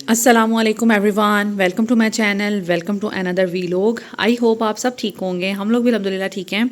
अस्सलामुअलैकुम everyone, welcome to my channel, welcome to another vlog. I hope आप सब ठीक होंगे। हम लोग भी अल्हम्दुलिल्लाह ठीक हैं।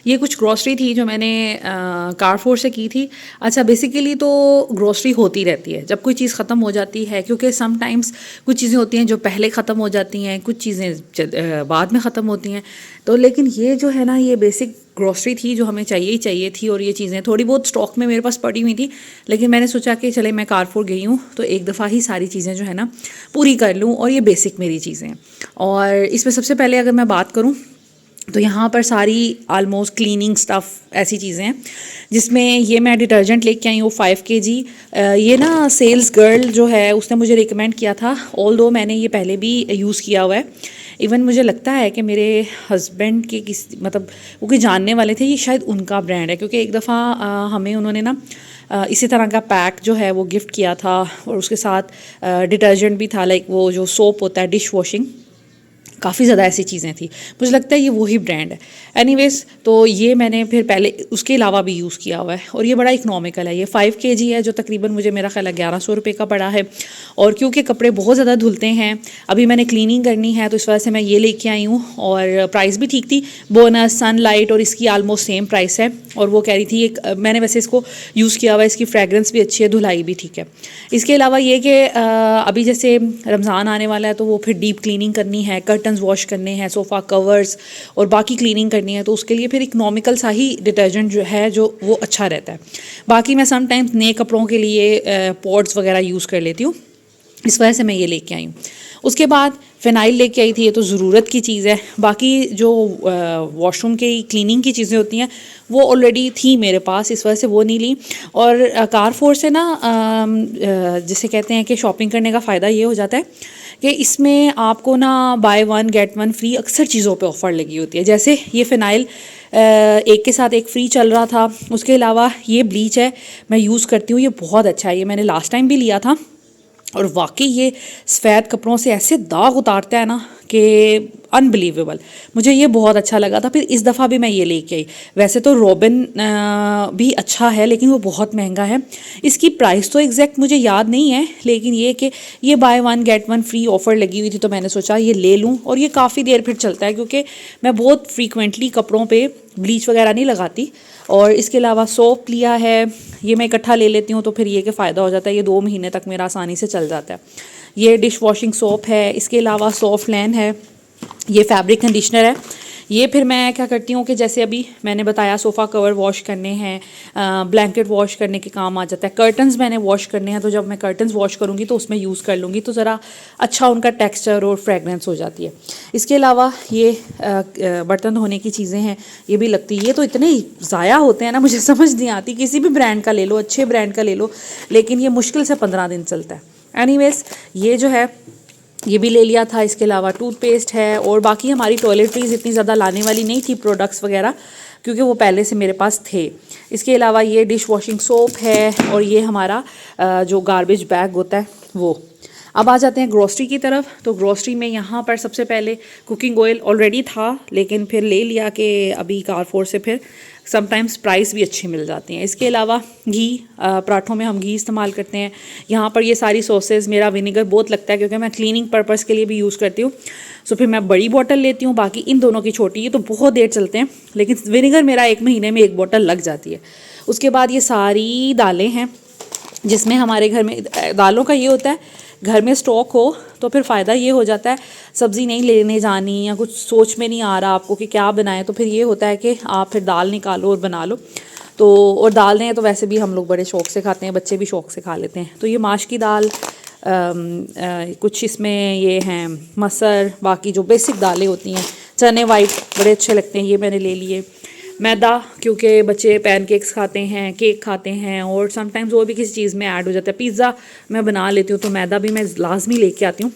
ये कुछ ग्रॉसरी थी जो मैंने कारफोर से की थी। अच्छा, बेसिकली तो ग्रॉसरी होती रहती है जब कोई चीज़ ख़त्म हो जाती है, क्योंकि समटाइम्स कुछ चीज़ें होती हैं जो पहले ख़त्म हो जाती हैं, कुछ चीज़ें बाद में ख़त्म होती हैं। तो लेकिन ये जो है ना, ये बेसिक ग्रॉसरी थी जो हमें चाहिए ही चाहिए थी, और ये चीज़ें थोड़ी बहुत स्टॉक में मेरे पास पड़ी हुई थी। लेकिन मैंने सोचा कि चले, मैं कारफोर गई हूँ तो एक दफ़ा ही सारी चीज़ें जो है ना पूरी कर लूँ, और ये बेसिक मेरी चीज़ें हैं। और इसमें सबसे पहले अगर मैं बात करूँ तो यहाँ पर सारी आलमोस्ट क्लीनिंग स्टफ़ ऐसी चीज़ें हैं, जिसमें ये मैं डिटर्जेंट लेके आई हूँ 5 kg। ये ना सेल्स गर्ल जो है उसने मुझे रिकमेंड किया था, ऑल दो मैंने ये पहले भी यूज़ किया हुआ है। इवन मुझे लगता है कि मेरे हस्बैंड के मतलब वो कोई जानने वाले थे, ये शायद उनका ब्रांड है, क्योंकि एक दफ़ा हमें उन्होंने ना इसी तरह का पैक जो है वो गिफ्ट किया था, और उसके साथ डिटर्जेंट भी था, लाइक वो जो सोप होता है डिश वॉशिंग, काफ़ी ज़्यादा ऐसी चीज़ें थी। मुझे लगता है ये वही ब्रांड है। एनीवेज़, तो ये मैंने फिर पहले उसके अलावा भी यूज़ किया हुआ है, और ये बड़ा इकनॉमिकल है। ये 5 kg है, जो तकरीबन मुझे मेरा ख्याल है 1100 रुपये का पड़ा है। और क्योंकि कपड़े बहुत ज़्यादा धुलते हैं, अभी मैंने क्लीनिंग करनी है, तो इस वजह से मैं ये लेके आई हूँ। और प्राइस भी ठीक थी, बोनस, सनलाइट और इसकी आलमोस्ट सेम प्राइस है। और वो कह रही थी, एक मैंने वैसे इसको यूज़ किया हुआ है, इसकी फ्रेगरेंस भी अच्छी है, धुलाई भी ठीक है। इसके अलावा ये कि अभी जैसे रमज़ान आने वाला है, तो वो फिर डीप क्लीनिंग करनी है, कर्टन्स वॉश करने हैं, सोफ़ा कवर्स और बाकी क्लीनिंग करनी है, तो उसके लिए फिर इकनॉमिकल सा ही डिटर्जेंट जो है जो वो अच्छा रहता है। बाकी मैं समटाइम्स नए कपड़ों के लिए पॉड्स वगैरह यूज़ कर लेती हूँ, इस वजह से मैं ये लेके आई हूँ। उसके बाद फ़िनाइल लेके आई थी, ये तो ज़रूरत की चीज़ है। बाकी जो वॉशरूम की क्लीनिंग की चीज़ें होती हैं वो ऑलरेडी थी मेरे पास, इस वजह से वो नहीं ली। और कारफोर से ना जिसे कहते हैं कि शॉपिंग करने का फ़ायदा ये हो जाता है कि इसमें आपको ना by one get one free अक्सर चीज़ों पे ऑफ़र लगी होती है। जैसे ये फ़िनाइल एक के साथ एक फ्री चल रहा था। उसके अलावा ये ब्लीच है, मैं यूज़ करती हूँ, ये बहुत अच्छा है। ये मैंने लास्ट टाइम भी लिया था, और वाकई ये सफ़ेद कपड़ों से ऐसे दाग उतारता है ना कि अनबिलीवेबल। मुझे ये बहुत अच्छा लगा था, फिर इस दफ़ा भी मैं ये लेके आई। वैसे तो रॉबिन भी अच्छा है, लेकिन वो बहुत महंगा है। इसकी प्राइस तो एग्जैक्ट मुझे याद नहीं है, लेकिन ये कि ये by one get one free offer लगी हुई थी, तो मैंने सोचा ये ले लूँ। और ये काफ़ी देर फिर चलता है, क्योंकि मैं बहुत फ्रीक्वेंटली कपड़ों पे ब्लीच वगैरह नहीं लगाती। और इसके अलावा सोप लिया है, ये मैं इकट्ठा ले लेती हूँ, तो फिर ये कि फ़ायदा हो जाता है, ये 2 महीने तक मेरा आसानी से चल जाता है। ये डिश वॉशिंग सोप है। इसके अलावा सॉफ्ट लैन है, ये फैब्रिक कंडीशनर है। ये फिर मैं क्या करती हूँ कि जैसे अभी मैंने बताया सोफ़ा कवर वॉश करने हैं, ब्लैंकेट वॉश करने के काम आ जाता है, कर्टन्स मैंने वॉश करने हैं, तो जब मैं कर्टन्स वॉश करूँगी तो उसमें यूज़ कर लूँगी, तो ज़रा अच्छा उनका टेक्सचर और फ्रेगरेंस हो जाती है। इसके अलावा ये बर्तन धोने की चीज़ें हैं, ये भी लगती है। ये तो इतने ज़ाया होते हैं ना, मुझे समझ नहीं आती। किसी भी ब्रांड का ले लो, अच्छे ब्रांड का ले लो, लेकिन ये मुश्किल से 15 दिन चलता है। एनीवेज़, ये जो है ये भी ले लिया था। इसके अलावा टूथपेस्ट है, और बाकी हमारी टॉयलेटरीज़ इतनी ज़्यादा लाने वाली नहीं थी, प्रोडक्ट्स वगैरह, क्योंकि वो पहले से मेरे पास थे। इसके अलावा ये डिश वॉशिंग सोप है, और ये हमारा जो गार्बेज बैग होता है वो। अब आ जाते हैं ग्रॉसरी की तरफ। तो ग्रॉसरी में यहाँ पर सबसे पहले कुकिंग ऑयल ऑलरेडी था, लेकिन फिर ले लिया कि अभी कारफोर से फिर समटाइम्स प्राइस भी अच्छी मिल जाती हैं। इसके अलावा घी, पराठों में हम घी इस्तेमाल करते हैं। यहाँ पर ये सारी सॉसेस, मेरा विनेगर बहुत लगता है, क्योंकि मैं क्लीनिंग पर्पज़ के लिए भी यूज़ करती हूँ, सो फिर मैं बड़ी बोतल लेती हूँ। बाकी इन दोनों की छोटी, ये तो बहुत देर चलते हैं, लेकिन विनेगर मेरा 1 महीने में 1 बोतल लग जाती है। उसके बाद ये सारी दालें हैं, जिसमें हमारे घर में दालों का ये होता है, घर में स्टॉक हो तो फिर फ़ायदा ये हो जाता है, सब्ज़ी नहीं लेने जानी या कुछ सोच में नहीं आ रहा आपको कि क्या बनाएं, तो फिर ये होता है कि आप फिर दाल निकालो और बना लो। तो और दाल ने तो वैसे भी हम लोग बड़े शौक़ से खाते हैं, बच्चे भी शौक़ से खा लेते हैं। तो ये माश की दाल, कुछ इसमें ये हैं मसर, बाकी जो बेसिक दालें होती हैं, चने वाइट बड़े अच्छे लगते हैं, ये मैंने ले लिए। मैदा, क्योंकि बच्चे पैनकेक्स खाते हैं, केक खाते हैं, और समटाइम्स वो भी किसी चीज़ में ऐड हो जाता है। पिज़्ज़ा मैं बना लेती हूँ, तो मैदा भी मैं लाजमी लेके आती हूँ।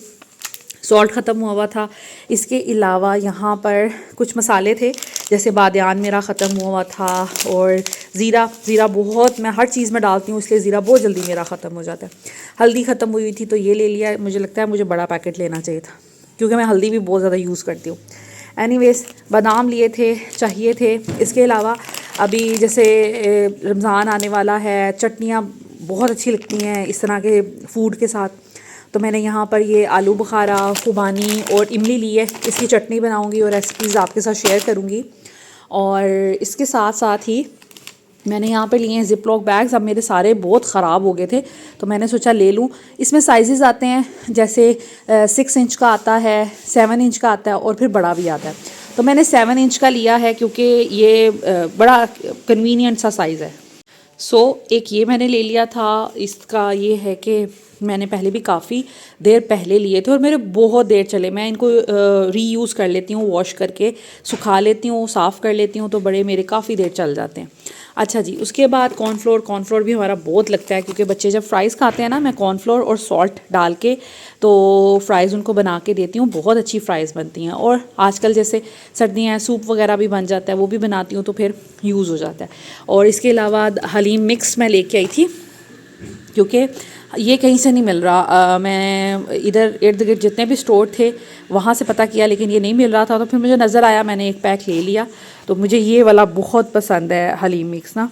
सॉल्ट ख़त्म हुआ था। इसके अलावा यहाँ पर कुछ मसाले थे, जैसे बादियान मेरा ख़त्म हुआ था, और ज़ीरा बहुत मैं हर चीज़ में डालती हूँ, इसलिए ज़ीरा बहुत जल्दी मेरा ख़त्म हो जाता है। हल्दी ख़त्म हुई थी, तो ये ले लिया। मुझे लगता है मुझे बड़ा पैकेट लेना चाहिए था, क्योंकि मैं हल्दी भी बहुत ज़्यादा यूज़ करती हूँ। एनीवेज़, बादाम लिए थे, चाहिए थे। इसके अलावा अभी जैसे रमज़ान आने वाला है, चटनियाँ बहुत अच्छी लगती हैं इस तरह के फूड के साथ, तो मैंने यहाँ पर ये आलू बुखारा, खुबानी और इमली ली है। इसकी चटनी बनाऊँगी और रेसिपीज़ आपके साथ शेयर करूँगी। और इसके साथ साथ ही मैंने यहाँ पे लिए हैं ज़िप लॉक बैग्स। अब मेरे सारे बहुत ख़राब हो गए थे तो मैंने सोचा ले लूँ। इसमें साइजेस आते हैं, जैसे 6 इंच का आता है, 7 इंच का आता है और फिर बड़ा भी आता है। तो मैंने 7 इंच का लिया है क्योंकि ये बड़ा कन्वीनियंट सा साइज़ है। एक ये मैंने ले लिया था। इसका ये है कि मैंने पहले भी काफ़ी देर पहले लिए थे और मेरे बहुत देर चले। मैं इनको रीयूज़ कर लेती हूँ, वॉश करके सुखा लेती हूँ, साफ़ कर लेती हूँ, तो बड़े मेरे काफ़ी देर चल जाते हैं। अच्छा जी, उसके बाद कॉर्नफ्लोर भी हमारा बहुत लगता है क्योंकि बच्चे जब फ्राइज़ खाते हैं ना, मैं कॉर्नफ्लोर और सॉल्ट डाल के तो फ्राइज़ उनको बना के देती हूँ। बहुत अच्छी फ्राइज़ बनती हैं। और आजकल जैसे सर्दियाँ हैं, सूप वगैरह भी बन जाता है, वो भी बनाती हूँ तो फिर यूज़ हो जाता है। और इसके अलावा हलीम मिक्स मैं लेके आई थी क्योंकि ये कहीं से नहीं मिल रहा। मैं इधर इर्द गिर्द जितने भी स्टोर थे वहाँ से पता किया, लेकिन ये नहीं मिल रहा था। तो फिर मुझे नज़र आया, मैंने एक पैक ले लिया। तो मुझे ये वाला बहुत पसंद है हलीम मिक्स ना।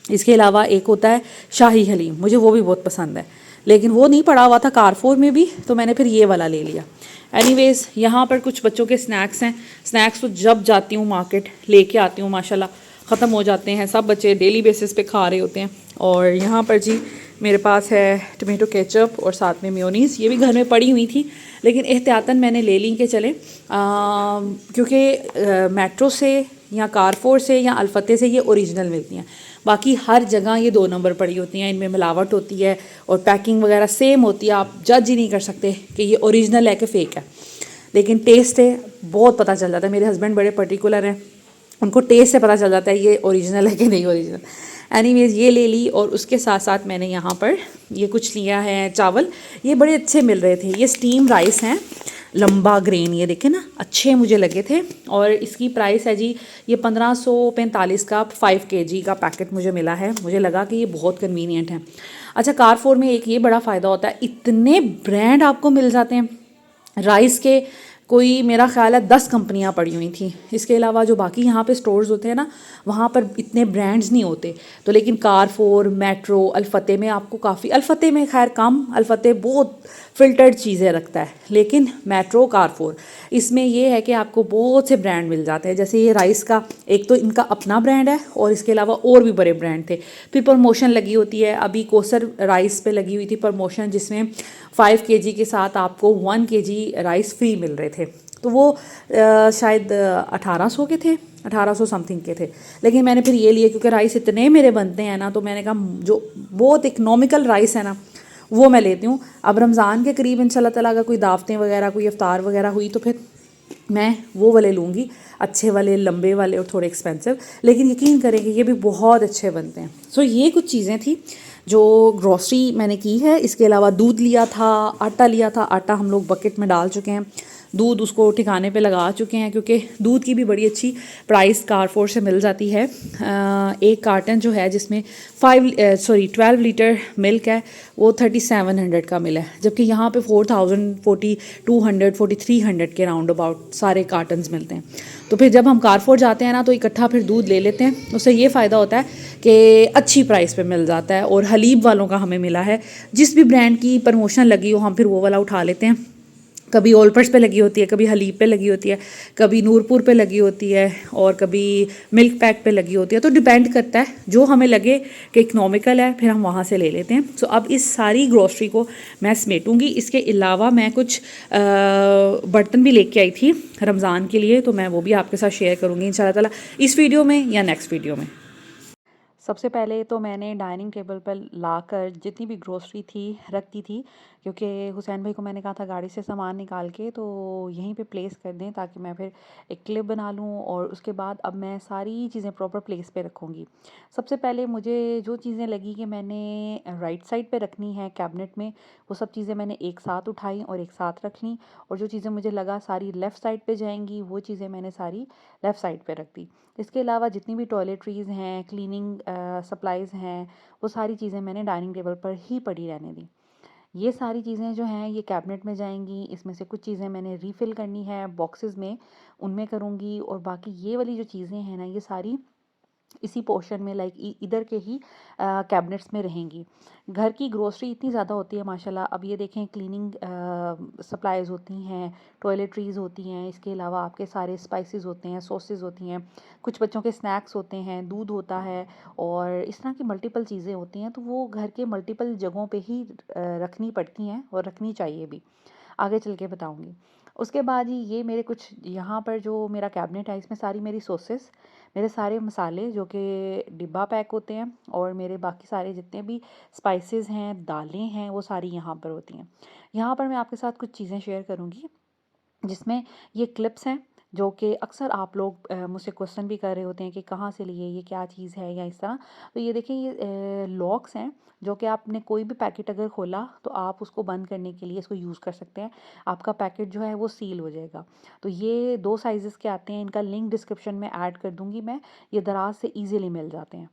इसके अलावा एक होता है शाही हलीम, मुझे वो भी बहुत पसंद है, लेकिन वो नहीं पड़ा हुआ था कारफोर में भी, तो मैंने फिर ये वाला ले लिया। एनीवेज़, यहाँ पर कुछ बच्चों के स्नैक्स हैं। स्नैक्स तो जब जाती हूँ मार्केट लेके आती हूँ, माशाल्लाह ख़त्म हो जाते हैं। सब बच्चे डेली बेसिस पे खा रहे होते हैं। और यहाँ पर जी मेरे पास है टमेटो केचप और साथ में मेयोनीज़। ये भी घर में पड़ी हुई थी, लेकिन एहतियातन मैंने ले ली कि चले, क्योंकि मेट्रो से या कारफोर से या अल्फते से ये ओरिजिनल मिलती हैं। बाकी हर जगह ये 2 नंबर पड़ी होती हैं, इनमें मिलावट होती है और पैकिंग वगैरह सेम होती है। आप जज ही नहीं कर सकते कि ये ओरिजिनल है कि फ़ेक है, लेकिन टेस्ट है बहुत पता चल जाता है। मेरे हस्बैंड बड़े पर्टिकुलर हैं, उनको टेस्ट से पता चल जाता है ये ओरिजिनल है कि नहीं ओरिजिनल। एनीवेज़, ये ले ली। और उसके साथ साथ मैंने यहाँ पर ये कुछ लिया है चावल। ये बड़े अच्छे मिल रहे थे, ये स्टीम राइस हैं, लंबा ग्रेन, ये देखें ना, अच्छे मुझे लगे थे। और इसकी प्राइस है जी, ये 1545 का 5 kg का पैकेट मुझे मिला है। मुझे लगा कि ये बहुत कन्वीनियंट है। अच्छा, कारफोर में एक ये बड़ा फ़ायदा होता है, इतने ब्रांड आपको मिल जाते हैं राइस के। कोई मेरा ख़्याल है 10 कंपनियां पड़ी हुई थी। इसके अलावा जो बाकी यहाँ पे स्टोर्स होते हैं ना, वहाँ पर इतने ब्रांड्स नहीं होते। तो लेकिन कारफोर, मेट्रो, अल्फते में आपको काफ़ी, अल्फते में खैर कम, अल्फते बहुत फ़िल्टर्ड चीज़ें रखता है, लेकिन मेट्रो, कारफोर, इसमें ये है कि आपको बहुत से ब्रांड मिल जाते हैं। जैसे ये राइस का, एक तो इनका अपना ब्रांड है और इसके अलावा और भी बड़े ब्रांड थे। फिर प्रमोशन लगी होती है, अभी कोसर राइस पे लगी हुई थी प्रमोशन, जिसमें 5 kg के साथ आपको 1 kg राइस फ्री मिल रहे थे। तो वो शायद 1800 के थे, 1800 समथिंग के थे। लेकिन मैंने फिर ये लिए क्योंकि राइस इतने मेरे बनते हैं ना, तो मैंने कहा जो बहुत इकनॉमिकल राइस है ना वो मैं लेती हूँ। अब रमज़ान के करीब इंशाल्लाह ताला अगर कोई दावतें वगैरह, कोई इफ्तार वगैरह हुई तो फिर मैं वो वाले लूँगी, अच्छे वाले, लंबे वाले और थोड़े एक्सपेंसिव, लेकिन यकीन करें कि ये भी बहुत अच्छे बनते हैं। ये कुछ चीज़ें थी जो ग्रॉसरी मैंने की है। इसके अलावा दूध लिया था, आटा लिया था। आटा हम लोग बकेट में डाल चुके हैं, दूध उसको ठिकाने पे लगा चुके हैं, क्योंकि दूध की भी बड़ी अच्छी प्राइस कारफोर से मिल जाती है। एक कार्टन जो है जिसमें 12 लीटर मिल्क है, वो 3700 का मिला है, जबकि यहाँ पे 4000, 4200, 4300 के राउंड अबाउट सारे कार्टन्स मिलते हैं। तो फिर जब हम कारफोर जाते हैं ना, तो इकट्ठा फिर दूध ले लेते हैं। उससे ये फ़ायदा होता है कि अच्छी प्राइस पे मिल जाता है। और हलीब वालों का हमें मिला है, जिस भी ब्रांड की प्रमोशन लगी हो हम फिर वो वाला उठा लेते हैं। कभी ओलपर्स पे लगी होती है, कभी हलीब पे लगी होती है, कभी नूरपुर पे लगी होती है, और कभी मिल्क पैक पे लगी होती है। तो डिपेंड करता है, जो हमें लगे कि इकनॉमिकल है फिर हम वहाँ से ले लेते हैं। अब इस सारी ग्रॉसरी को मैं समेटूंगी। इसके अलावा मैं कुछ बर्तन भी लेके आई थी रमज़ान के लिए, तो मैं वो भी आपके साथ शेयर करूँगी इंशाल्लाह ताला इस वीडियो में या नेक्स्ट वीडियो में। सबसे पहले तो मैंने डाइनिंग टेबल पर लाकर जितनी भी ग्रोसरी थी रख दी थी, क्योंकि हुसैन भाई को मैंने कहा था गाड़ी से सामान निकाल के तो यहीं पे प्लेस कर दें, ताकि मैं फिर एक क्लिप बना लूँ। और उसके बाद अब मैं सारी चीज़ें प्रॉपर प्लेस पे रखूँगी। सबसे पहले मुझे जो चीज़ें लगी कि मैंने राइट साइड पे रखनी है कैबिनेट में, वो सब चीज़ें मैंने एक साथ उठाई और एक साथ रख ली। और जो चीज़ें मुझे लगा सारी लेफ़्ट साइड पे जाएंगी, वो चीज़ें मैंने सारी लेफ़्ट साइड पे रख दी। इसके अलावा जितनी भी टॉयलेटरीज़ हैं, क्लीनिंग सप्लाइज़ हैं, वो सारी चीज़ें मैंने डाइनिंग टेबल पर ही पड़ी रहने दी। ये सारी चीज़ें जो हैं ये कैबिनेट में जाएंगी। इसमें से कुछ चीज़ें मैंने रीफ़िल करनी है बॉक्सेस में, उनमें करूँगी। और बाकी ये वाली जो चीज़ें हैं ना, ये सारी इसी पोर्शन में लाइक इधर के ही कैबिनेट्स में रहेंगी। घर की ग्रोसरी इतनी ज़्यादा होती है माशाल्लाह। अब ये देखें, क्लीनिंग सप्लाईज़ होती हैं, टॉयलेटरीज़ होती हैं, इसके अलावा आपके सारे स्पाइसेस होते हैं, सॉसेस होती हैं, कुछ बच्चों के स्नैक्स होते हैं, दूध होता है और इस तरह की मल्टीपल चीज़ें होती हैं। तो वो घर के मल्टीपल जगहों पे ही रखनी पड़ती हैं और रखनी चाहिए भी। आगे चल के बताऊँगी। उसके बाद ही ये मेरे कुछ यहाँ पर जो मेरा कैबिनेट है, इसमें सारी मेरी सॉसेस, मेरे सारे मसाले जो कि डिब्बा पैक होते हैं और मेरे बाकी सारे जितने भी स्पाइसेस हैं, दालें हैं, वो सारी यहाँ पर होती हैं। यहाँ पर मैं आपके साथ कुछ चीज़ें शेयर करूँगी जिसमें ये क्लिप्स हैं जो कि अक्सर आप लोग मुझसे क्वेश्चन भी कर रहे होते हैं कि कहाँ से लिए, ये क्या चीज़ है या इस तरह। तो ये देखें, ये लॉक्स हैं जो कि आपने कोई भी पैकेट अगर खोला तो आप उसको बंद करने के लिए इसको यूज़ कर सकते हैं। आपका पैकेट जो है वो सील हो जाएगा। तो ये 2 साइज़ेस के आते हैं, इनका लिंक डिस्क्रिप्शन में ऐड कर दूँगी मैं। ये दराज से ईज़िली मिल जाते हैं।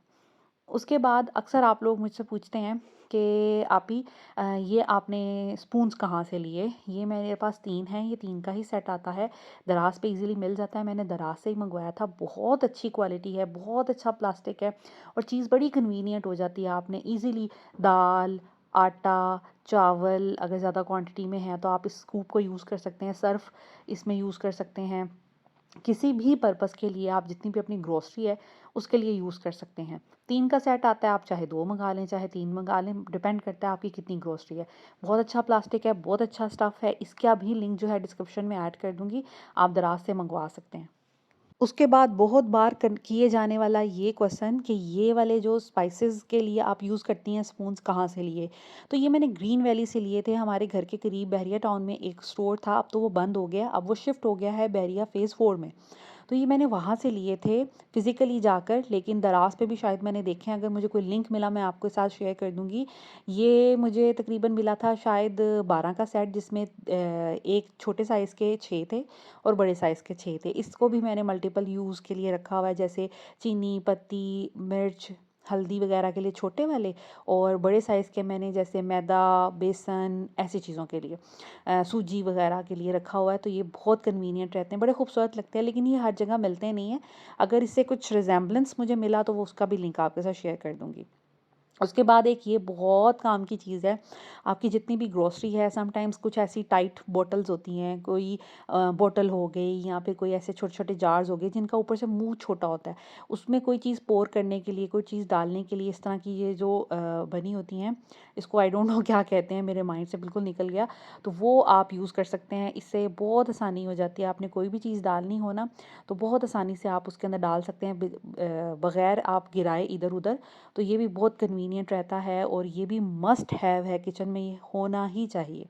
उसके बाद अक्सर आप लोग मुझसे पूछते हैं कि आपी ये आपने स्पून्स कहाँ से लिए? ये मेरे पास 3 हैं, ये 3 का ही सेट आता है। दराज़ पे ईज़िली मिल जाता है, मैंने दराज़ से ही मँगवाया था। बहुत अच्छी क्वालिटी है, बहुत अच्छा प्लास्टिक है और चीज़ बड़ी कन्वीनिएंट हो जाती है। आपने ईज़िली दाल, आटा, चावल अगर ज़्यादा क्वांटिटी में है तो आप इस स्कूप को यूज़ कर सकते हैं। सर्फ़ इसमें यूज़ कर सकते हैं। किसी भी पर्पस के लिए आप जितनी भी अपनी ग्रोसरी है उसके लिए यूज़ कर सकते हैं। 3 का सेट आता है, आप चाहे 2 मँगा लें, चाहे 3 मँगा लें, डिपेंड करता है आपकी कितनी ग्रोसरी है। बहुत अच्छा प्लास्टिक है, बहुत अच्छा स्टफ़ है, इसका भी लिंक जो है डिस्क्रिप्शन में ऐड कर दूँगी, आप दराज़ से मँगवा सकते हैं। उसके बाद बहुत बार किए जाने वाला ये क्वेश्चन कि ये वाले जो स्पाइसेस के लिए आप यूज़ करती हैं स्पून्स कहाँ से लिए? तो ये मैंने ग्रीन वैली से लिए थे। हमारे घर के करीब बहरिया टाउन में एक स्टोर था, अब तो वो बंद हो गया, अब वो शिफ्ट हो गया है बहरिया फ़ेज़ 4 में। तो ये मैंने वहाँ से लिए थे फ़िज़िकली जाकर, लेकिन दराज़ पे भी शायद मैंने देखे हैं। अगर मुझे कोई लिंक मिला मैं आपके साथ शेयर कर दूँगी। ये मुझे तकरीबन मिला था शायद 12 का सेट, जिसमें एक छोटे साइज़ के 6 थे और बड़े साइज़ के 6 थे। इसको भी मैंने मल्टीपल यूज़ के लिए रखा हुआ है, जैसे चीनी, पत्ती, मिर्च, हल्दी वगैरह के लिए छोटे वाले, और बड़े साइज़ के मैंने जैसे मैदा, बेसन ऐसी चीज़ों के लिए सूजी वगैरह के लिए रखा हुआ है। तो ये बहुत कन्वीनिएंट रहते हैं, बड़े खूबसूरत लगते हैं, लेकिन ये हर जगह मिलते नहीं हैं। अगर इससे कुछ रिज़ेम्बलेंस मुझे मिला तो वो उसका भी लिंक आपके साथ शेयर कर दूँगी। उसके बाद एक ये बहुत काम की चीज़ है, आपकी जितनी भी ग्रोसरी है, समटाइम्स कुछ ऐसी टाइट बॉटल्स होती हैं, कोई बॉटल हो गई या फिर कोई ऐसे छोटे-छोटे जार्स हो गए जिनका ऊपर से मुँह छोटा होता है। उसमें कोई चीज़ पोर करने के लिए, कोई चीज़ डालने के लिए इस तरह की ये जो बनी होती हैं, इसको आई डोंट नो क्या कहते हैं, मेरे माइंड से बिल्कुल निकल गया। तो वो आप यूज़ कर सकते हैं, इससे बहुत आसानी हो जाती है। आपने कोई भी चीज़ डालनी हो ना, तो बहुत आसानी से आप उसके अंदर डाल सकते हैं बगैर आप गिराए इधर-उधर। तो ये भी बहुत कन्वीनिएंट रहता है और ये भी मस्ट हैव है, किचन में ये होना ही चाहिए।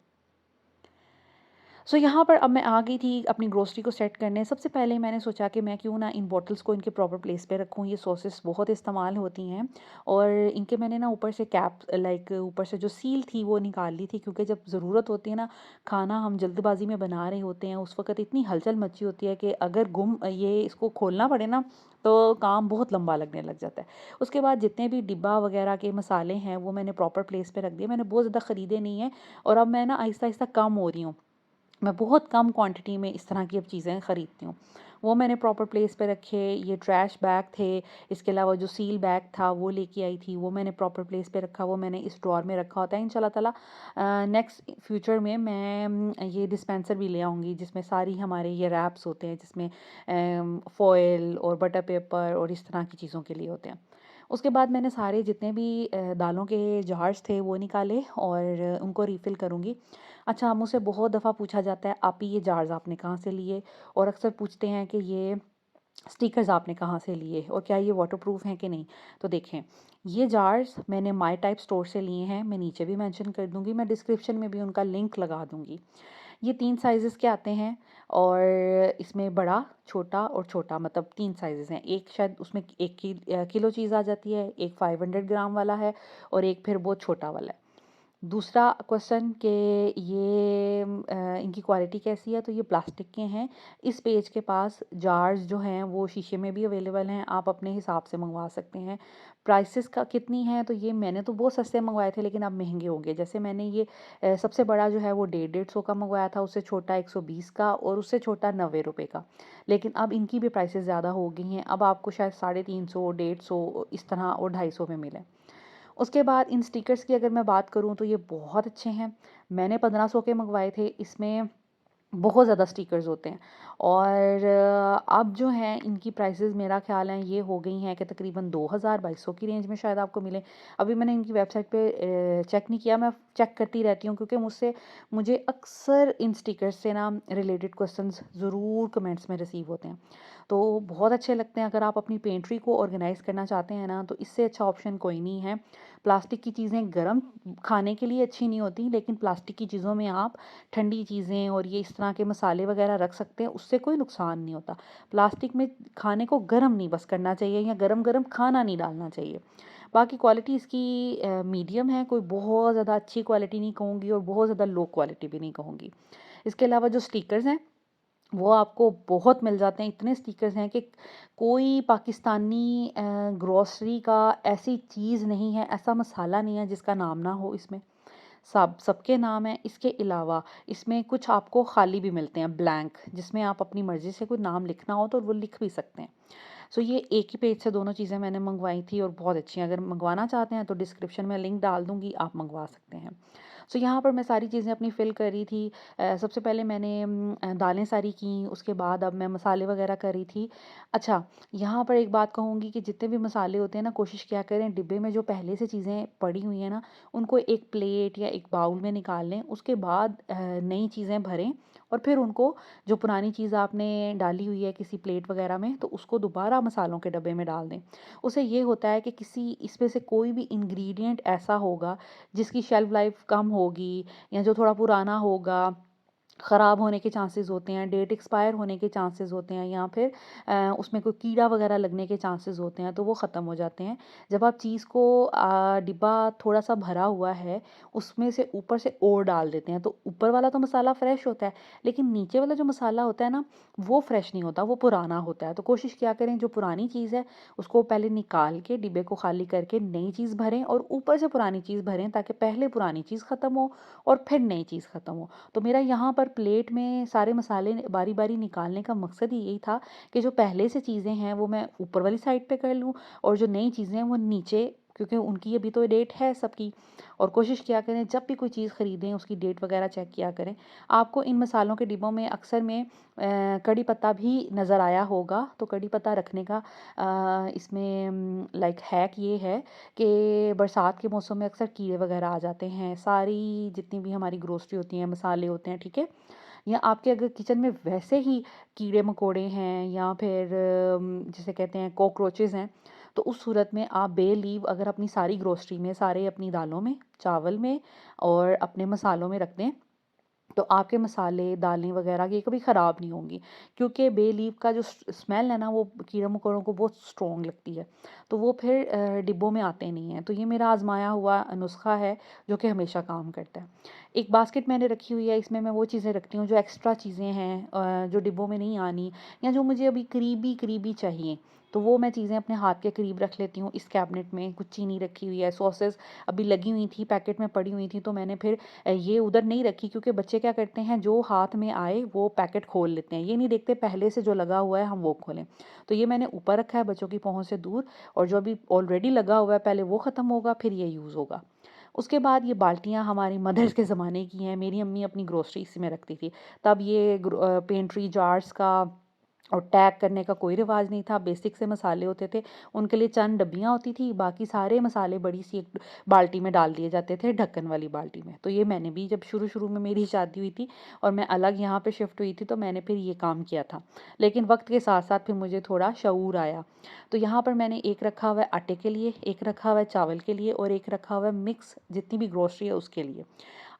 सो यहाँ पर अब मैं आ गई थी अपनी ग्रोसरी को सेट करने। सबसे पहले मैंने सोचा कि मैं क्यों ना इन बॉटल्स को इनके प्रॉपर प्लेस पे रखूँ। ये सॉसेस बहुत इस्तेमाल होती हैं और इनके मैंने ना ऊपर से कैप लाइक ऊपर से जो सील थी वो निकाल ली थी, क्योंकि जब ज़रूरत होती है ना, खाना हम जल्दबाजी में बना रहे होते हैं, उस वक़्त इतनी हलचल मची होती है कि अगर ये इसको खोलना पड़े ना, तो काम बहुत लंबा लगने लग जाता है। उसके बाद जितने भी डिब्बा वगैरह के मसाले हैं वो मैंने प्रॉपर प्लेस पे रख दिए। मैंने बहुत ज़्यादा ख़रीदे नहीं हैं और अब मैं ना आहिस्ता-आहिस्ता कम हो रही हूँ। मैं बहुत कम क्वांटिटी में इस तरह की अब चीज़ें ख़रीदती हूँ। वो मैंने प्रॉपर प्लेस पे रखे। ये ट्रैश बैग थे, इसके अलावा जो सील बैग था वो लेके आई थी, वो मैंने प्रॉपर प्लेस पे रखा, वो मैंने इस ड्रॉअर में रखा होता है। इंशाल्लाह ताला नेक्स्ट फ्यूचर में मैं ये डिस्पेंसर भी ले आऊँगी जिसमें सारी हमारे ये रैप्स होते हैं, जिसमें फ़ॉइल और बटर पेपर और इस तरह की चीज़ों के लिए होते हैं। उसके बाद मैंने सारे जितने भी दालों के जार्स थे वो निकाले और उनको रीफ़िल करूँगी। अच्छा, मुझसे बहुत दफ़ा पूछा जाता है, "आपी ये जार्स आपने कहाँ से लिए?" और अक्सर पूछते हैं कि ये स्टिकर्स आपने कहाँ से लिए और क्या ये वाटरप्रूफ हैं कि नहीं? तो देखें, ये जार्स मैंने माय टाइप स्टोर से लिए हैं, मैं नीचे भी मेंशन कर दूँगी, मैं डिस्क्रिप्शन में भी उनका लिंक लगा दूँगी। ये 3 साइज़ेज़ के आते हैं और इसमें बड़ा, छोटा और छोटा, मतलब 3 साइज़ेज़ हैं। एक शायद उसमें 1 किलो चीज़ आ जाती है, एक 500 ग्राम वाला है और एक फिर बहुत छोटा वाला है। दूसरा क्वेश्चन कि ये इनकी क्वालिटी कैसी है, तो ये प्लास्टिक के हैं। इस पेज के पास जार्स जो हैं वो शीशे में भी अवेलेबल हैं, आप अपने हिसाब से मंगवा सकते हैं। प्राइसेस का कितनी है, तो ये मैंने तो बहुत सस्ते मंगवाए थे लेकिन अब महंगे होंगे। जैसे मैंने ये सबसे बड़ा जो है वो 150-150 का मंगवाया था, उससे छोटा 120 का और उससे छोटा 90 रुपये का। लेकिन अब इनकी भी प्राइसेस ज़्यादा हो गई हैं, अब आपको शायद 350, 150 इस तरह और 250 में मिले। उसके बाद इन स्टिकर्स की अगर मैं बात करूँ तो ये बहुत अच्छे हैं। मैंने 1500 के मंगवाए थे, इसमें बहुत ज़्यादा स्टिकर्स होते हैं और अब जो हैं इनकी प्राइसेस मेरा ख़्याल है ये हो गई हैं कि तकरीबन 2000-2200 की रेंज में शायद आपको मिले। अभी मैंने इनकी वेबसाइट पे चेक नहीं किया, मैं चेक करती रहती हूँ क्योंकि मुझे अक्सर इन स्टिकर्स से ना रिलेटेड क्वेश्चंस ज़रूर कमेंट्स में रिसीव होते हैं। तो बहुत अच्छे लगते हैं, अगर आप अपनी पेंट्री को ऑर्गेनाइज़ करना चाहते हैं ना तो इससे अच्छा ऑप्शन कोई नहीं है। प्लास्टिक की चीज़ें गर्म खाने के लिए अच्छी नहीं होती, लेकिन प्लास्टिक की चीज़ों में आप ठंडी चीज़ें और ये इस तरह के मसाले वगैरह रख सकते हैं, उससे कोई नुकसान नहीं होता। प्लास्टिक में खाने को गर्म नहीं बस करना चाहिए या गरम-गरम खाना नहीं डालना चाहिए। बाकी क्वालिटी इसकी मीडियम है, कोई बहुत ज़्यादा अच्छी क्वालिटी नहीं कहूँगी और बहुत ज़्यादा लो क्वालिटी भी नहीं कहूँगी। इसके अलावा जो स्टिकर्स हैं वो आपको बहुत मिल जाते हैं, इतने स्टिकर्स हैं कि कोई पाकिस्तानी ग्रोसरी का ऐसी चीज़ नहीं है, ऐसा मसाला नहीं है जिसका नाम ना हो इसमें। सबके नाम हैं। इसके अलावा इसमें कुछ आपको खाली भी मिलते हैं ब्लैंक, जिसमें आप अपनी मर्ज़ी से कोई नाम लिखना हो तो वो लिख भी सकते हैं। सो ये एक ही पेज से दोनों चीज़ें मैंने मंगवाई थी और बहुत अच्छी हैं। अगर मंगवाना चाहते हैं तो डिस्क्रिप्शन में लिंक डाल दूँगी, आप मंगवा सकते हैं। सो यहाँ पर मैं सारी चीज़ें अपनी फ़िल कर रही थी। सबसे पहले मैंने दालें सारी की, उसके बाद अब मैं मसाले वग़ैरह कर रही थी। अच्छा, यहाँ पर एक बात कहूँगी कि जितने भी मसाले होते हैं ना, कोशिश किया करें डिब्बे में जो पहले से चीज़ें पड़ी हुई हैं ना, उनको एक प्लेट या एक बाउल में निकाल लें। उसके बाद नई चीज़ें भरें और फिर उनको, जो पुरानी चीज़ आपने डाली हुई है किसी प्लेट वग़ैरह में, तो उसको दोबारा मसालों के डब्बे में डाल दें। उससे ये होता है कि किसी इसमें से कोई भी इंग्रीडिएंट ऐसा होगा जिसकी शेल्फ़ लाइफ़ कम होगी या जो थोड़ा पुराना होगा, ख़राब होने के चांसेस होते हैं, डेट एक्सपायर होने के चांसेस होते हैं या फिर उसमें कोई कीड़ा वगैरह लगने के चांसेस होते हैं, तो वो ख़त्म हो जाते हैं। जब आप चीज़ को डिब्बा थोड़ा-सा भरा हुआ है, उसमें से ऊपर से और डाल देते हैं, तो ऊपर वाला तो मसाला फ्रेश होता है, लेकिन नीचे वाला जो मसाला होता है ना, वो फ्रेश नहीं होता, वो पुराना होता है। तो कोशिश किया करें जो पुरानी चीज़ है, उसको पहले निकाल के डिब्बे को खाली करके नई चीज़ भरें और ऊपर से पुरानी चीज़ भरें, ताकि पहले पुरानी चीज़ ख़त्म हो और फिर नई चीज़ ख़त्म हो। तो मेरा यहाँ पर प्लेट में सारे मसाले बारी-बारी निकालने का मकसद ही यही था कि जो पहले से चीज़ें हैं वो मैं ऊपर वाली साइड पे कर लूँ और जो नई चीज़ें हैं वो नीचे, क्योंकि उनकी अभी तो डेट है सबकी। और कोशिश किया करें जब भी कोई चीज़ ख़रीदें उसकी डेट वगैरह चेक किया करें। आपको इन मसालों के डिब्बों में अक्सर में कड़ी पत्ता भी नज़र आया होगा, तो कड़ी पत्ता रखने का इसमें लाइक हैक ये है कि बरसात के मौसम में अक्सर कीड़े वगैरह आ जाते हैं, सारी जितनी भी हमारी ग्रोसरी होती हैं, मसाले होते हैं, ठीक है? या आपके अगर किचन में वैसे ही कीड़े-मकोड़े हैं या फिर जिसे कहते हैं कॉकरोचेज़ हैं, तो उस सूरत में आप बे लीव अगर अपनी सारी ग्रोसरी में, सारे अपनी दालों में, चावल में और अपने मसालों में रख दें, तो आपके मसाले, दालें वग़ैरह ये कभी ख़राब नहीं होंगी, क्योंकि बे लीफ का जो स्मेल है ना वो कीड़े-मकोड़ों को बहुत स्ट्रॉन्ग लगती है, तो वो फिर डिब्बों में आते नहीं हैं। तो ये मेरा आज़माया हुआ नुस्ख़ा है जो कि हमेशा काम करता है। एक बास्केट मैंने रखी हुई है, इसमें मैं वो चीज़ें रखती हूँ जो एक्स्ट्रा चीज़ें हैं जो डिब्बों में नहीं आनी या जो मुझे अभी करीबी-करीबी चाहिए, तो वो मैं चीज़ें अपने हाथ के करीब रख लेती हूँ। इस कैबिनेट में कुछ चीनी रखी हुई है, सॉसेस अभी लगी हुई थी, पैकेट में पड़ी हुई थी, तो मैंने फिर ये उधर नहीं रखी, क्योंकि बच्चे क्या करते हैं जो हाथ में आए वो पैकेट खोल लेते हैं, ये नहीं देखते पहले से जो लगा हुआ है हम वो खोलें। तो ये मैंने ऊपर रखा है बच्चों की पहुँच से दूर, और जो अभी ऑलरेडी लगा हुआ है पहले वो ख़त्म होगा फिर ये यूज़ होगा। उसके बाद ये बाल्टियाँ हमारी मदर्स के ज़माने की हैं, मेरी अम्मी अपनी ग्रोसरी इसी में रखती थी। तब ये पेंट्री जार्स का और टैग करने का कोई रिवाज नहीं था, बेसिक से मसाले होते थे, उनके लिए चंद डब्बियाँ होती थी, बाकी सारे मसाले बड़ी सी एक बाल्टी में डाल दिए जाते थे, ढक्कन वाली बाल्टी में। तो ये मैंने भी जब शुरू-शुरू में मेरी शादी हुई थी और मैं अलग यहाँ पे शिफ्ट हुई थी, तो मैंने फिर ये काम किया था। लेकिन वक़्त के साथ-साथ फिर मुझे थोड़ा शऊर आया। तो यहाँ पर मैंने एक रखा हुआ है आटे के लिए, एक रखा हुआ है चावल के लिए और एक रखा हुआ है मिक्स जितनी भी ग्रोसरी है उसके लिए।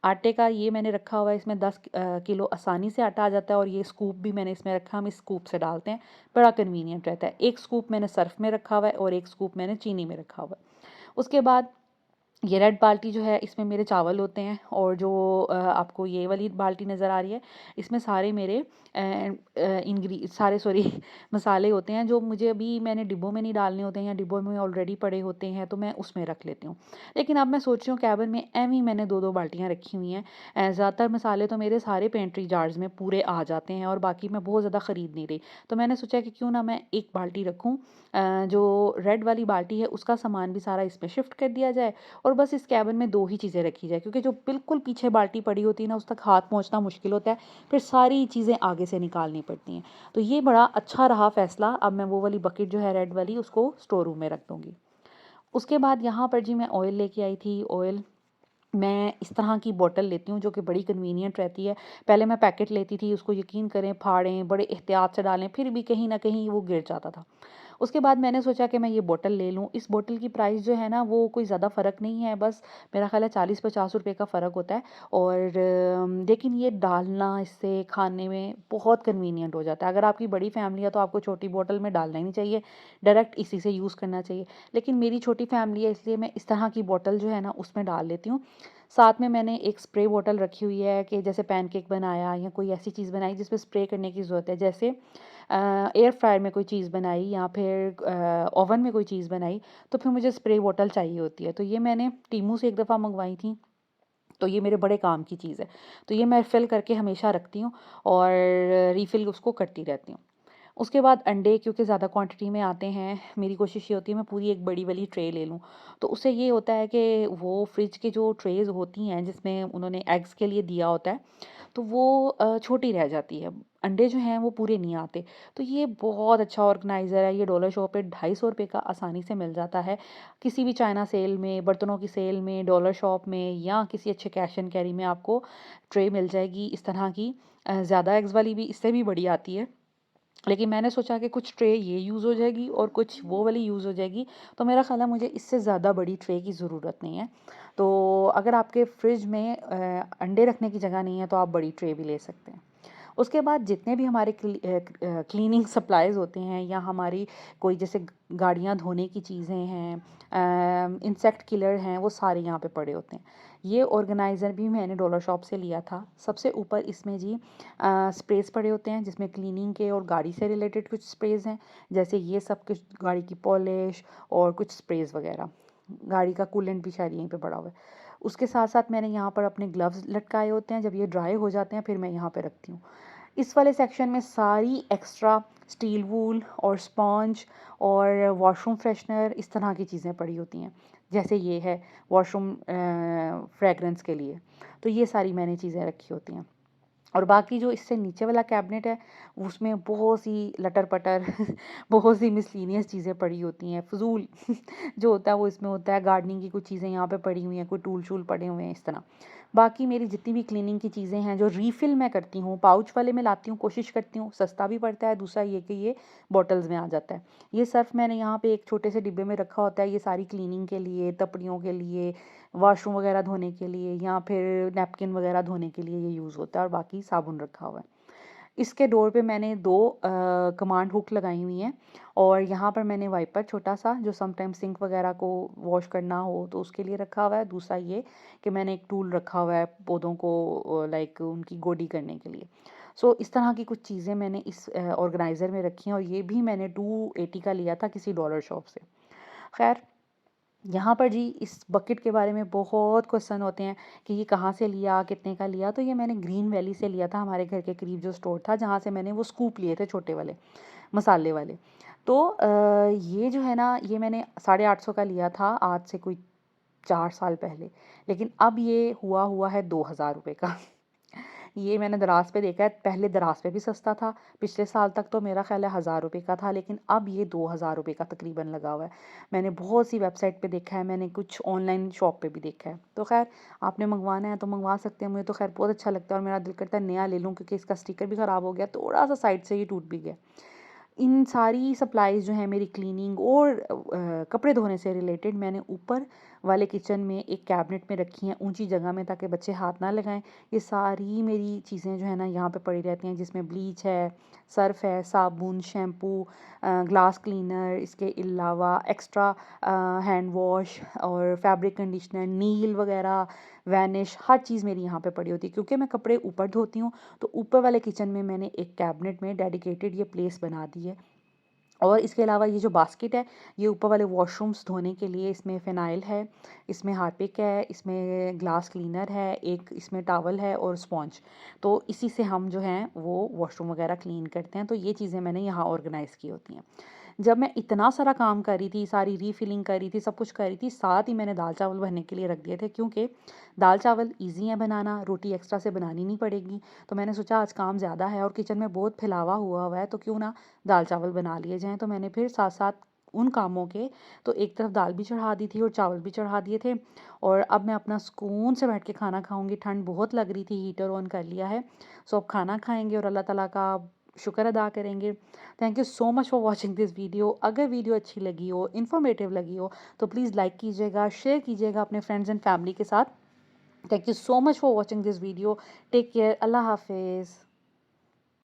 आटे का ये मैंने रखा हुआ है, इसमें 10 किलो आसानी से आटा आ जाता है, और ये स्कूप भी मैंने इसमें रखा, हम इस स्कूप से डालते हैं, बड़ा कन्वीनियंट रहता है। एक स्कूप मैंने सर्फ़ में रखा हुआ है और एक स्कूप मैंने चीनी में रखा हुआ है। उसके बाद ये रेड बाल्टी जो है इसमें मेरे चावल होते हैं, और जो आपको ये वाली बाल्टी नज़र आ रही है इसमें सारे मेरे इंग्री सारे सॉरी मसाले होते हैं, जो मुझे अभी मैंने डिब्बों में नहीं डालने होते हैं या डिब्बों में ऑलरेडी पड़े होते हैं, तो मैं उसमें रख लेती हूँ। लेकिन अब मैं सोच रही हूँ कैबिन में एवं ही मैंने 2-2 बाल्टियाँ रखी हुई हैं। ज़्यादातर मसाले तो मेरे सारे पेंट्री जार्स में पूरे आ जाते हैं, और बाकी मैं बहुत ज़्यादा ख़रीद नहीं रही। तो मैंने सोचा कि क्यों ना मैं एक बाल्टी रखूँ, जो रेड वाली बाल्टी है उसका सामान भी सारा इसमें शिफ्ट कर दिया जाए, और बस इस कैबिन में 2 ही चीज़ें रखी जाए, क्योंकि जो बिल्कुल पीछे बाल्टी पड़ी होती है ना, उस तक हाथ पहुँचना मुश्किल होता है, फिर सारी चीज़ें आगे से निकालनी पड़ती हैं। तो ये बड़ा अच्छा रहा फ़ैसला। अब मैं वो वाली बकेट जो है रेड वाली, उसको स्टोर रूम में रख दूँगी। उसके बाद यहाँ पर जी मैं ऑयल लेके आई थी। ऑयल मैं इस तरह की बॉटल लेती हूँ जो कि बड़ी कन्वीनियंट रहती है। पहले मैं पैकेट लेती थी, उसको यकीन करें फाड़ें, बड़े एहतियात से डालें, फिर भी कहीं न कहीं वो गिर जाता था। उसके बाद मैंने सोचा कि मैं ये बॉटल ले लूँ। इस बॉटल की प्राइस जो है ना, वो कोई ज़्यादा फ़र्क नहीं है, बस मेरा ख़्याल है 40-50 रुपए का फ़र्क होता है, और लेकिन ये डालना इससे खाने में बहुत कन्वीनियंट हो जाता है। अगर आपकी बड़ी फ़ैमिली है तो आपको छोटी बॉटल में डालना ही नहीं चाहिए, डायरेक्ट इसी से यूज़ करना चाहिए। लेकिन मेरी छोटी फ़ैमिली है, इसलिए मैं इस तरह की बॉटल जो है ना उसमें डाल लेती हूँ। साथ में मैंने एक स्प्रे बॉटल रखी हुई है कि जैसे पैनकेक बनाया या कोई ऐसी चीज़ बनाई जिसमें स्प्रे करने की ज़रूरत है, जैसे एयर फ्रायर में कोई चीज़ बनाई या फिर ओवन में कोई चीज़ बनाई, तो फिर मुझे स्प्रे बॉटल चाहिए होती है। तो ये मैंने टीमू से एक दफ़ा मंगवाई थी, तो ये मेरे बड़े काम की चीज़ है। तो ये मैं फ़िल करके हमेशा रखती हूँ, और रीफ़िल उसको करती रहती हूँ। उसके बाद अंडे क्योंकि ज़्यादा क्वांटिटी में आते हैं, मेरी कोशिश ये होती है मैं पूरी एक बड़ी वाली ट्रे ले लूँ। तो उससे ये होता है कि वो फ्रिज की जो ट्रेज़ होती हैं जिसमें उन्होंने एग्स के लिए दिया होता है, तो वो छोटी रह जाती है। अंडे जो हैं वो पूरे नहीं आते। तो ये बहुत अच्छा ऑर्गेनाइज़र है, ये डॉलर शॉप पे ₹250 का आसानी से मिल जाता है। किसी भी चाइना सेल में, बर्तनों की सेल में, डॉलर शॉप में या किसी अच्छे कैश एंड कैरी में आपको ट्रे मिल जाएगी इस तरह की। ज़्यादा एग्स वाली भी इससे भी बड़ी आती है। लेकिन मैंने सोचा कि कुछ ट्रे ये यूज़ हो जाएगी और कुछ वो वाली यूज़ हो जाएगी, तो मेरा ख़्याल है मुझे इससे ज़्यादा बड़ी ट्रे की ज़रूरत नहीं है। तो अगर आपके फ्रिज में अंडे रखने की जगह नहीं है, तो आप बड़ी ट्रे भी ले सकते हैं। उसके बाद जितने भी हमारे क्लीनिंग सप्लाइज़ होते हैं, या हमारी कोई जैसे गाड़ियाँ धोने की चीज़ें हैं, इंसेक्ट किलर हैं, वो सारे यहाँ पे पड़े होते हैं। ये ऑर्गेनाइज़र भी मैंने डॉलर शॉप से लिया था। सबसे ऊपर इसमें जी स्प्रेज़ पड़े होते हैं, जिसमें क्लीनिंग के और गाड़ी से रिलेटेड कुछ स्प्रेज़ हैं, जैसे ये सब कुछ गाड़ी की पॉलिश और कुछ स्प्रेज़ वगैरह। गाड़ी का कूलेंट भी शायद यहीं पे पड़ा हुआ है। उसके साथ-साथ मैंने यहाँ पर अपने ग्लव्स लटकाए होते हैं, जब ये ड्राई हो जाते हैं फिर मैं यहाँ पे रखती हूँ। इस वाले सेक्शन में सारी एक्स्ट्रा स्टील वूल और स्पॉन्ज और वॉशरूम फ्रेशनर इस तरह की चीज़ें पड़ी होती हैं। जैसे ये है वॉशरूम फ्रेगरेंस के लिए, तो ये सारी मैंने चीज़ें रखी होती हैं। और बाकी जो इससे नीचे वाला कैबिनेट है, उसमें बहुत सी लटर-पटर बहुत सी मिसलेनियस चीज़ें पड़ी होती हैं, फ़ुज़ूल जो होता है वो इसमें होता है। गार्डनिंग की कुछ चीज़ें यहाँ पे पड़ी हुई हैं, कोई टूल-शूल पड़े हुए हैं इस तरह। बाकी मेरी जितनी भी क्लीनिंग की चीज़ें हैं, जो रीफ़िल मैं करती हूँ, पाउच वाले में लाती हूँ, कोशिश करती हूँ, सस्ता भी पड़ता है, दूसरा ये कि ये बॉटल्स में आ जाता है। ये सर्फ़ मैंने यहाँ पे एक छोटे से डिब्बे में रखा होता है, ये सारी क्लीनिंग के लिए, तपड़ियों के लिए, वॉशरूम वगैरह धोने के लिए, या फिर नैपकिन वगैरह धोने के लिए ये यूज़ होता है, और बाकी साबुन रखा हुआ है। इसके डोर पे मैंने 2 कमांड हुक लगाई हुई हैं, और यहाँ पर मैंने वाइपर छोटा-सा, जो समटाइम सिंक वगैरह को वॉश करना हो तो उसके लिए रखा हुआ है। दूसरा ये कि मैंने एक टूल रखा हुआ है पौधों को लाइक उनकी गोडी करने के लिए। सो इस तरह की कुछ चीज़ें मैंने इस ऑर्गेनाइज़र में रखी हैं, और ये भी मैंने 280 का लिया था किसी डॉलर शॉप से। ख़ैर, यहाँ पर जी इस बकेट के बारे में बहुत क्वेश्चन होते हैं कि ये कहाँ से लिया, कितने का लिया? तो ये मैंने ग्रीन वैली से लिया था, हमारे घर के करीब जो स्टोर था, जहाँ से मैंने वो स्कूप लिए थे छोटे वाले, मसाले वाले। तो ये जो है ना, ये मैंने 850 का लिया था आज से कोई 4 साल पहले, लेकिन अब ये हुआ है 2000 रुपए का। ये मैंने दराज़ पे देखा है, पहले दराज़ पे भी सस्ता था, पिछले साल तक तो मेरा ख़्याल है 1000 रुपए का था, लेकिन अब ये 2000 रुपए का तकरीबन लगा हुआ है। मैंने बहुत सी वेबसाइट पे देखा है, मैंने कुछ ऑनलाइन शॉप पे भी देखा है। तो ख़ैर, आपने मंगवाना है तो मंगवा सकते हैं, मुझे तो ख़ैर बहुत अच्छा लगता है, और मेरा दिल करता है नया ले लूँ, क्योंकि इसका स्टिकर भी ख़राब हो गया, थोड़ा-सा साइड से ये टूट भी गया। इन सारी सप्लाइज़ जो हैं मेरी क्लीनिंग और कपड़े धोने से रिलेटेड, मैंने ऊपर वाले किचन में एक कैबिनेट में रखी हैं ऊंची जगह में, ताकि बच्चे हाथ ना लगाएं। ये सारी मेरी चीज़ें जो है ना यहाँ पे पड़ी रहती हैं, जिसमें ब्लीच है, सर्फ है, साबुन, शैम्पू, ग्लास क्लीनर, इसके अलावा एक्स्ट्रा हैंड वॉश और फैब्रिक कंडीशनर, नील वगैरह, वैनिश, हर चीज़ मेरी यहाँ पे पड़ी होती है। क्योंकि मैं कपड़े ऊपर धोती हूँ, तो ऊपर वाले किचन में मैंने एक कैबिनेट में डेडिकेटेड ये प्लेस बना दी है। और इसके अलावा ये जो बास्केट है, ये ऊपर वाले वॉशरूम्स धोने के लिए, इसमें फ़िनाइल है, इसमें हार्पिक है, इसमें ग्लास क्लीनर है, एक इसमें टॉवल है और स्पॉन्ज। तो इसी से हम जो हैं वो वॉशरूम वगैरह क्लीन करते हैं। तो ये चीज़ें मैंने यहाँ ऑर्गेनाइज़ की होती हैं। जब मैं इतना सारा काम कर रही थी, सारी रीफिलिंग कर रही थी, सब कुछ कर रही थी, साथ ही मैंने दाल चावल बनने के लिए रख दिए थे, क्योंकि दाल चावल ईज़ी है बनाना, रोटी एक्स्ट्रा से बनानी नहीं पड़ेगी। तो मैंने सोचा आज काम ज़्यादा है और किचन में बहुत फैलावा हुआ हुआ है, तो क्यों ना दाल चावल बना लिए जाएँ। तो मैंने फिर साथ-साथ उन कामों के, तो एक तरफ दाल भी चढ़ा दी थी और चावल भी चढ़ा दिए थे। और अब मैं अपना सुकून से बैठ के खाना खाऊँगी। ठंड बहुत लग रही थी, हीटर ऑन कर लिया है। सो अब खाना खाएँगे और अल्लाह ताला का शुक्र अदा करेंगे। Thank you so much for watching this video. अगर वीडियो अच्छी लगी हो, इन्फॉर्मेटिव लगी हो, तो प्लीज़ लाइक कीजिएगा, शेयर कीजिएगा अपने फ्रेंड्स एंड फैमिली के साथ। Thank you so much for watching this video. Take care. अल्लाह हाफिज़।